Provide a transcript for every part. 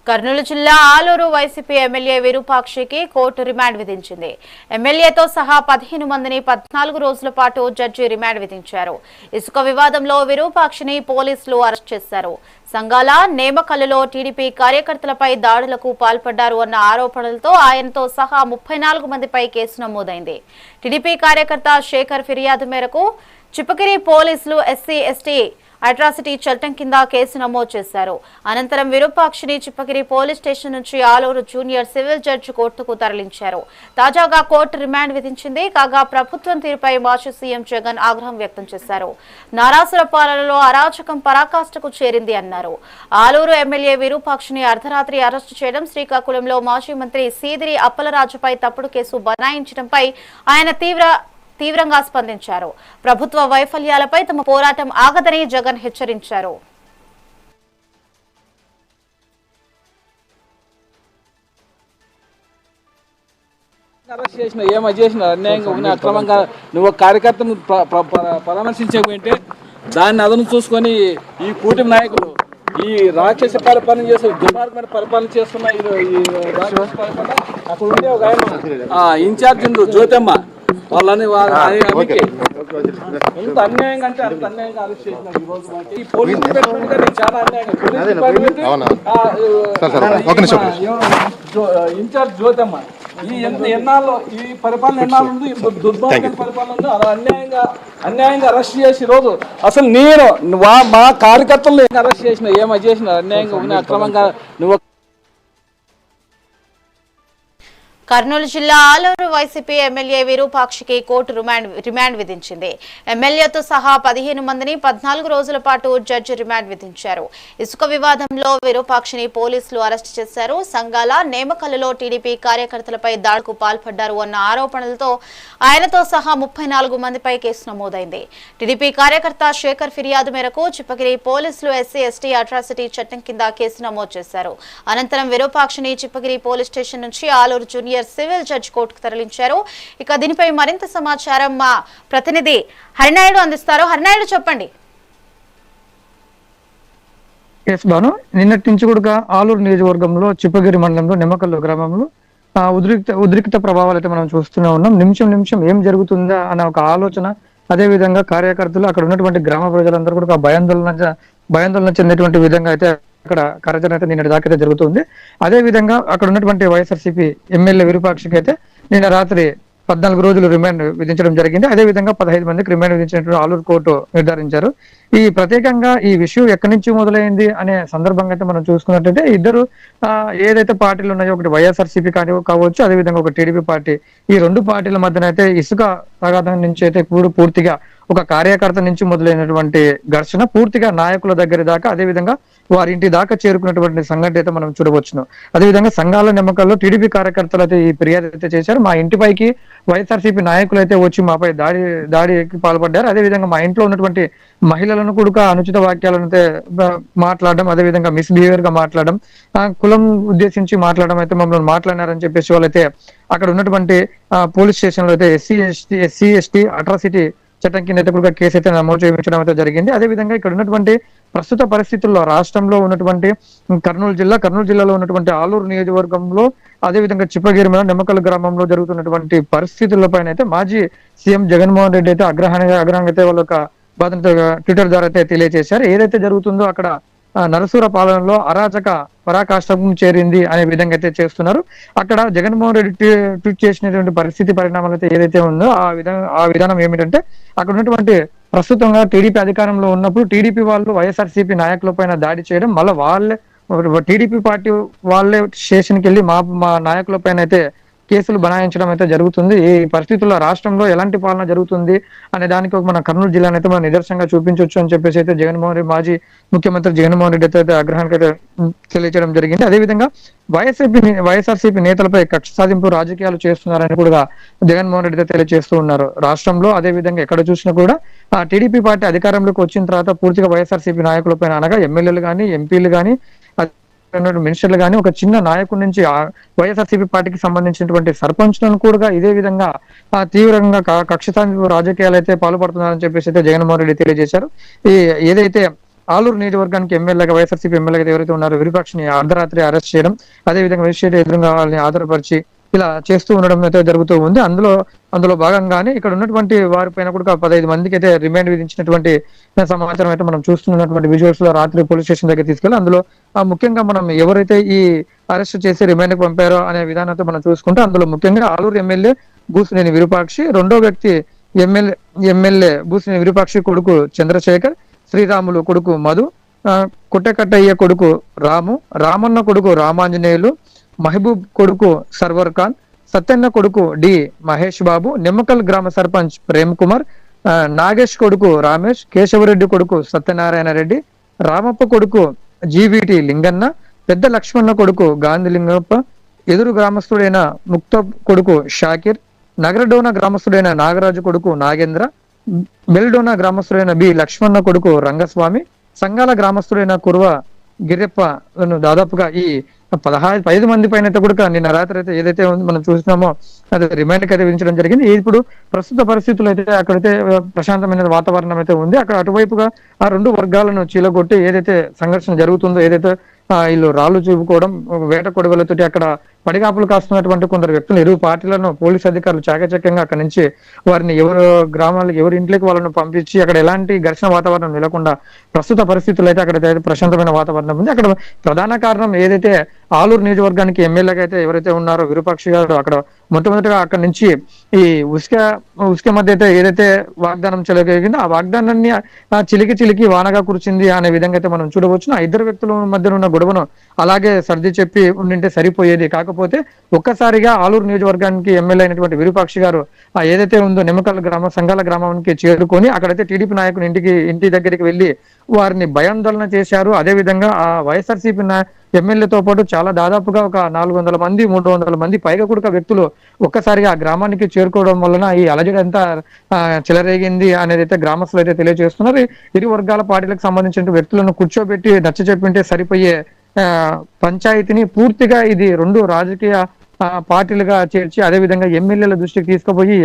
కర్నూలు జిల్లా ఆలూరు వైసీపీ ఎమ్మెల్యే విరూపాక్షికి court remand విధించింది. ఎమ్మెల్యేతో సహా 15 మందిని 14 రోజుల పాటు జడ్జి రిమాండ్ విధించారు. ఇసుక వివాదంలో విరూపాక్షిని పోలీసులు అరెస్ట్ చేశారు. సంగాల నేమకల్లులో టీడీపీ కార్యకర్తలపై దాడులకు పాల్పడ్డారు అన్న ఆరోపణలతో ఆయనతో సహా 34 మందిపై కేసు నమోదైంది. టీడీపీ కార్యకర్త శేఖర్ ఫిర్యాదు మేరకు చిప్పగిరి పోలీసులు ఎస్సీ ఎస్టీ అట్రాసిటీ చట్టం కింద కేసు నమోదు చేశారు. అనంతరం విరూపాక్షిని చిప్పగిరి పోలీస్ స్టేషన్ నుంచి ఆలూరు జూనియర్ సివిల్ జడ్జి కోర్టుకు తరలించారు. తాజాగా కోర్టు రిమాండ్ విధించింది. కాగా ప్రభుత్వం తీరుపై మాజీ సీఎం జగన్ ఆగ్రహం వ్యక్తం చేశారు. నారాసుర పాలనలో అరాచకం పరాకాష్ఠకు చేరింది అన్నారు. ఆలూరు ఎమ్మెల్యే విరూపాక్షిని అర్ధరాత్రి అరెస్టు చేయడం, శ్రీకాకుళంలో మాజీ మంత్రి సీదిరి అప్పలరాజుపై తప్పుడు కేసు బనాయించడంపై ఆయన తీవ్రంగా స్పందించారు. ప్రభుత్వ వైఫల్యాలపై తమ పోరాటం ఆగదని జగన్ హెచ్చరించారు. అరెస్ట్ చేసిన ఏమేసిన అన్యాయంగా అక్రమంగా నువ్వు కార్యకర్తను పరామర్శించకపోయింటే దాన్ని అదను చూసుకొని ఈ కూటమి నాయకులు ఈ రాక్షస పరిపాలన చేసే దుర్మార్గమైన పరిపాలన చేస్తున్న ఈ రాక్షస పరిపాలన అక్కడ ఉండే ఒక ఆయన ఇన్ఛార్జ్ ఉండు జ్యోతమ్మ వాళ్ళని ఎంత అన్యాయంగా అంటే అంత అన్యాయంగా అరెస్ట్ చేసినారు. ఈ రోజు ఈ పోలీస్ డిపార్ట్మెంట్ గారు చాలా అన్యాయంగా ఇన్ఛార్జ్ జ్యోతమ్మ ఈ ఎన్నాళ్ళు ఈ పరిపాలన ఎన్నాళ్ళు ఉంది, దుర్భాగ్య పరిపాలన ఉంది, అలా అన్యాయంగా అరెస్ట్ చేసి రోజు అసలు నేను మా కార్యకర్తలను అరెస్ట్ చేసిన చేసిన అన్యాయంగా అక్రమంగా నువ్వు. కర్నూలు జిల్లా ఆలూరు వైసీపీ ఎమ్మెల్యే విరూపాక్షికి కోర్టు రిమాండ్ విధించింది. ఎమ్మెల్యేతో సహా 15 మందిని 14 రోజుల పాటు జడ్జి రిమాండ్ విధించారు. ఇసుక వివాదంలో విరూపాక్షిని పోలీసులు అరెస్టు చేశారు. సంగాల నేమకల్లులో టీడీపీ కార్యకర్తలపై దాడులకు పాల్పడ్డారు అన్న ఆరోపణలతో ఆయనతో సహా 34 మందిపై కేసు నమోదైంది. టీడీపీ కార్యకర్త శేఖర్ ఫిర్యాదు మేరకు చిప్పగిరి పోలీసులు ఎస్సీ ఎస్టీ అట్రాసిటీ చట్టం కింద కేసు నమోదు చేశారు. అనంతరం విరూపాక్షిని చిప్పగిరి పోలీస్ స్టేషన్ నుంచి ఆలూరు జూనియర్ సివిల్ జడ్జి కోర్టుకు తరలించారు. ఇక దీనిపై మరింత సమాచారం మా ప్రతినిధి హరినాయుడు అందిస్తారు. హరినాయుడు, చెప్పండి. నిన్నటి నుంచి కూడా ఆలూరు నియోజకవర్గంలో చిప్పగిరి మండలంలో నిమ్మకల్లు గ్రామంలో ఉద్రిక్త ప్రభావాలు అయితే మనం చూస్తూనే ఉన్నాం. నిమిషం ఏం జరుగుతుందా అన్న ఒక ఆలోచన, అదే విధంగా కార్యకర్తలు అక్కడ ఉన్నటువంటి గ్రామ ప్రజలందరూ కూడా భయాందోళన చెందేటువంటి విధంగా అయితే అక్కడ కార్యాచరణ అయితే నిన్నటి దాకా అయితే జరుగుతుంది. అదే విధంగా అక్కడ ఉన్నటువంటి వైఎస్ఆర్సీపీ ఎమ్మెల్యే విరూపాక్షికి అయితే నిన్న రాత్రి 14 రోజులు రిమాండ్ విధించడం జరిగింది. అదే విధంగా 15 మందికి రిమాండ్ విధించినట్టు ఆలూరు కోర్టు నిర్ధారించారు. ఈ ప్రత్యేకంగా ఈ విషయం ఎక్కడి నుంచి మొదలైంది అనే సందర్భంగా అయితే మనం చూసుకున్నట్టయితే ఇద్దరు ఏదైతే పార్టీలు ఉన్నాయో, ఒకటి వైఎస్ఆర్సీపీ కావచ్చు, అదే విధంగా ఒక టీడీపీ పార్టీ, ఈ రెండు పార్టీల మధ్యన అయితే ఇసుక తగాదం నుంచి అయితే పూర్తిగా ఒక కార్యకర్త నుంచి మొదలైనటువంటి ఘర్షణ పూర్తిగా నాయకుల దగ్గర దాకా, అదే విధంగా వారి ఇంటి దాకా చేరుకున్నటువంటి సంఘటన అయితే మనం చూడవచ్చును. అదేవిధంగా సంఘాల నిమ్మకాల్లో టీడీపీ కార్యకర్తలు అయితే ఈ ఫిర్యాదు అయితే చేశారు. మా ఇంటిపైకి వైఎస్ఆర్సీపీ నాయకులు అయితే వచ్చి మాపై దాడికి పాల్పడ్డారు. అదేవిధంగా మా ఇంట్లో ఉన్నటువంటి మహిళలను కూడా అనుచిత వాక్యాలను అయితే మాట్లాడడం, అదేవిధంగా మిస్బిహేవియర్ గా మాట్లాడడం, కులం ఉద్దేశించి మాట్లాడడం అయితే మమ్మల్ని మాట్లాడినారని చెప్పేసి వాళ్ళైతే అక్కడ ఉన్నటువంటి పోలీస్ స్టేషన్ లో అయితే ఎస్సీ ఎస్టీ అట్రాసిటీ చట్టం కింద అయితే కూడా కేసు అయితే నమోదు చేయించడం అయితే జరిగింది. అదేవిధంగా ఇక్కడ ఉన్నటువంటి ప్రస్తుత పరిస్థితుల్లో రాష్ట్రంలో ఉన్నటువంటి కర్నూలు జిల్లాలో ఉన్నటువంటి ఆలూరు నియోజకవర్గంలో, అదేవిధంగా చిప్పగిరి నిమ్మకల్లు గ్రామంలో జరుగుతున్నటువంటి పరిస్థితులపైన అయితే మాజీ సీఎం జగన్మోహన్ రెడ్డి అయితే అగ్రహంగా అయితే వాళ్ళ ఒక బాధతో ట్విట్టర్ ద్వారా అయితే తెలియజేశారు. ఏదైతే జరుగుతుందో అక్కడ నరసూర పాలనలో అరాచక పరాకాష్ఠకు చేరింది అనే విధంగా అయితే చేస్తున్నారు. అక్కడ జగన్మోహన్ రెడ్డి ట్వీట్ చేసినటువంటి పరిస్థితి పరిణామాలు అయితే ఏదైతే ఉందో ఆ విధానం ఏమిటంటే, అక్కడ ఉన్నటువంటి ప్రస్తుతంగా టీడీపీ అధికారంలో ఉన్నప్పుడు టీడీపీ వాళ్ళు వైఎస్ఆర్సీపీ నాయకుల పైన దాడి చేయడం, మళ్ళీ వాళ్ళే టీడీపీ పార్టీ వాళ్ళే స్టేషన్కి వెళ్ళి మా నాయకుల పైన అయితే కేసులు బనాయించడం అయితే జరుగుతుంది. ఈ పరిస్థితుల్లో రాష్ట్రంలో ఎలాంటి పాలన జరుగుతుంది అనే దానికి మన కర్నూలు జిల్లాను అయితే మనం నిదర్శనంగా చూపించవచ్చు అని చెప్పేసి అయితే మాజీ ముఖ్యమంత్రి జగన్మోహన్ రెడ్డి అయితే ఆగ్రహానికి అయితే తెలియజేయడం జరిగింది. అదేవిధంగా వైఎస్ఆర్సీపీ నేతలపై కక్ష సాధింపు రాజకీయాలు చేస్తున్నారని కూడా జగన్మోహన్ రెడ్డి అయితే తెలియజేస్తూ ఉన్నారు. రాష్ట్రంలో అదే విధంగా ఎక్కడ చూసినా కూడా టీడీపీ పార్టీ అధికారంలోకి వచ్చిన తర్వాత పూర్తిగా వైఎస్ఆర్సీపీ నాయకులపైన, అనగా ఎమ్మెల్యేలు కానీ, ఎంపీలు కానీ, మినిస్టర్లు కానీ, ఒక చిన్న నాయకుడి నుంచి వైఎస్ఆర్సీపీ పార్టీకి సంబంధించినటువంటి సర్పంచ్లను కూడా ఇదే విధంగా తీవ్రంగా కక్ష సాధింపు రాజకీయాలు అయితే పాల్పడుతున్నారని చెప్పేసి అయితే జగన్మోహన్ రెడ్డి తెలియజేశారు. ఏదైతే ఆలూరు నియోజకవర్గానికి ఎమ్మెల్యేగా వైఎస్ఆర్సీపీ ఎమ్మెల్యేగా ఎవరైతే ఉన్నారో విరూపాక్షని అర్ధరాత్రి అరెస్ట్ చేయడం, అదేవిధంగా మెజిస్ట్రేట్ ఎదురుగా వాళ్ళని ఆధారపరిచి ఇలా చేస్తూ ఉండడం అయితే జరుగుతూ ఉంది. అందులో భాగంగానే ఇక్కడ ఉన్నటువంటి వారిపైన కూడా 15 మందికి అయితే రిమాండ్ విధించినటువంటి సమాచారం అయితే మనం చూస్తున్నటువంటి విజువల్స్ లో రాత్రి పోలీస్ స్టేషన్ దగ్గర తీసుకెళ్ళి అందులో ముఖ్యంగా మనం ఎవరైతే ఈ అరెస్ట్ చేసి రిమాండ్ కి పంపారో అనే విధానంతో మనం చూసుకుంటే అందులో ముఖ్యంగా ఆలూరు ఎమ్మెల్యే బూసినేని విరూపాక్షి, రెండో వ్యక్తి ఎమ్మెల్యే బూసినేని విరూపాక్షి కొడుకు చంద్రశేఖర్, శ్రీరాములు కొడుకు మధు, కుట్టకట్టయ్య కొడుకు రామన్న కొడుకు రామాంజనేయులు, మహబూబ్ కొడుకు సర్వర్ ఖాన్, సత్యన్న కొడుకు డి మహేష్ బాబు, నిమ్మకల్ గ్రామ సర్పంచ్ ప్రేమ్ కుమార్, నాగేష్ కొడుకు రామేష్, కేశవరెడ్డి కొడుకు సత్యనారాయణ రెడ్డి, రామప్ప కొడుకు జీవిటి లింగన్న, పెద్ద లక్ష్మణ కొడుకు గాంధీ లింగప్ప, ఎదురు గ్రామస్తుడైన ముక్త కొడుకు షాకిర్, నగరడోన గ్రామస్తుడైన నాగరాజు కొడుకు నాగేంద్ర, బెల్డోనా గ్రామస్తుడైన బి లక్ష్మణ కొడుకు రంగస్వామి, సంగాల గ్రామస్తుడైన కుర్వ గిరెప్పలను దాదాపుగా ఈ 15 మంది పైన అయితే కూడా నిన్న రాత్రి అయితే ఏదైతే మనం చూసినామో అది రిమాండ్ కి అయితే విధించడం జరిగింది. ఇప్పుడు ప్రస్తుత పరిస్థితులు అయితే అక్కడైతే ప్రశాంతమైన వాతావరణం అయితే ఉంది. అక్కడ అటువైపుగా ఆ రెండు వర్గాలను చీలగొట్టి ఏదైతే సంఘర్షణ జరుగుతుందో, ఏదైతే వీళ్ళు రాళ్ళు చూపుకోవడం, వేట కొడవలతోటి అక్కడ పడిగాపులు కాస్తున్నటువంటి కొందరు వ్యక్తులు ఇరు పార్టీలను పోలీస్ అధికారులు చాకచక్యంగా అక్కడ నుంచి వారిని ఎవరు గ్రామాలకు ఎవరి ఇంట్లోకి వాళ్ళను పంపించి అక్కడ ఎలాంటి ఘర్షణ వాతావరణం నెలకొండా ప్రస్తుత పరిస్థితులు అయితే అక్కడ ప్రశాంతమైన వాతావరణం ఉంది. అక్కడ ప్రధాన కారణం ఏదైతే ఆలూరు నియోజకవర్గానికి ఎమ్మెల్యేగా అయితే ఎవరైతే ఉన్నారో విరూపాక్షి గారు అక్కడ మొట్టమొదటిగా అక్కడ నుంచి ఈ ఉస్కే మధ్య అయితే ఏదైతే వాగ్దానం చెలగలిగిందో ఆ వాగ్దానాన్ని చిలికి వానగా కురిచింది అనే విధంగా అయితే మనం చూడవచ్చు. ఆ ఇద్దరు వ్యక్తుల మధ్య ఉన్న గొడవను అలాగే సర్ది చెప్పి ఉండింటే సరిపోయేది. కాకపోతే ఒక్కసారిగా ఆలూరు నియోజకవర్గానికి ఎమ్మెల్యే అయినటువంటి విరూపాక్షి గారు ఏదైతే ఉందో నిమ్మకల్ సంఘాల గ్రామానికి చేరుకొని అక్కడైతే టీడీపీ నాయకుని ఇంటి దగ్గరికి వెళ్లి వారిని భయాందోళన చేశారు. అదే విధంగా ఆ వైఎస్ఆర్సీపీ ఎమ్మెల్యేతో పాటు చాలా దాదాపుగా ఒక 400 మంది 300 మంది పైగా కూడా వ్యక్తులు ఒక్కసారిగా ఆ గ్రామానికి చేరుకోవడం వలన ఈ అలజడి అంతా చెలరేగింది అనేది అయితే గ్రామస్తులు అయితే తెలియజేస్తున్నారు. ఇరు వర్గాల పార్టీలకు సంబంధించిన వ్యక్తులను కూర్చోబెట్టి నచ్చ చెప్పింటే సరిపోయే పంచాయతీని పూర్తిగా ఇది రెండు రాజకీయ పార్టీలుగా చేర్చి అదే విధంగా ఎమ్మెల్యేల దృష్టికి తీసుకుపోయి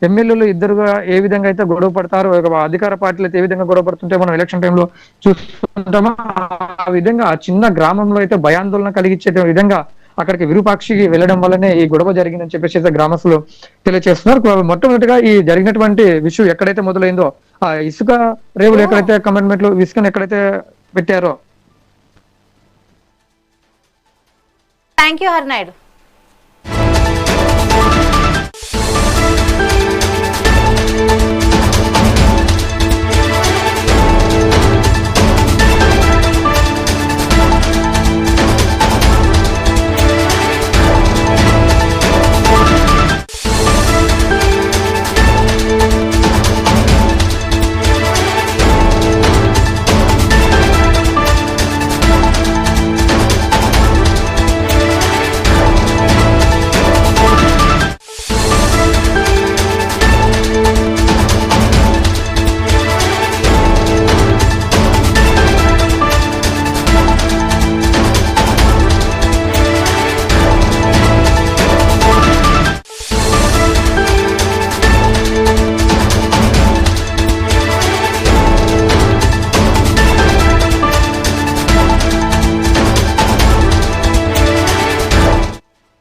ఎమ్మెల్యేలు ఇద్దరుగా ఏ విధంగా అయితే గొడవ పడతారో, అధికార పార్టీలు అయితే ఏ విధంగా గొడవ పడుతుంటే మనం ఎలక్షన్ టైంలో చూస్తుంటామో ఆ విధంగా ఆ చిన్న గ్రామంలో అయితే భయాందోళన కలిగించే విధంగా అక్కడికి విరూపాక్షికి వెళ్ళడం వల్లనే ఈ గొడవ జరిగిందని చెప్పేసి గ్రామస్తులు తెలియజేస్తున్నారు. మొట్టమొదటిగా ఈ జరిగినటువంటి విషయం ఎక్కడైతే మొదలైందో ఆ ఇసుక రేవులు ఎక్కడైతే కమిట్మెంట్లు ఇసుకను ఎక్కడైతే పెట్టారో. Thank you Hari Naidu.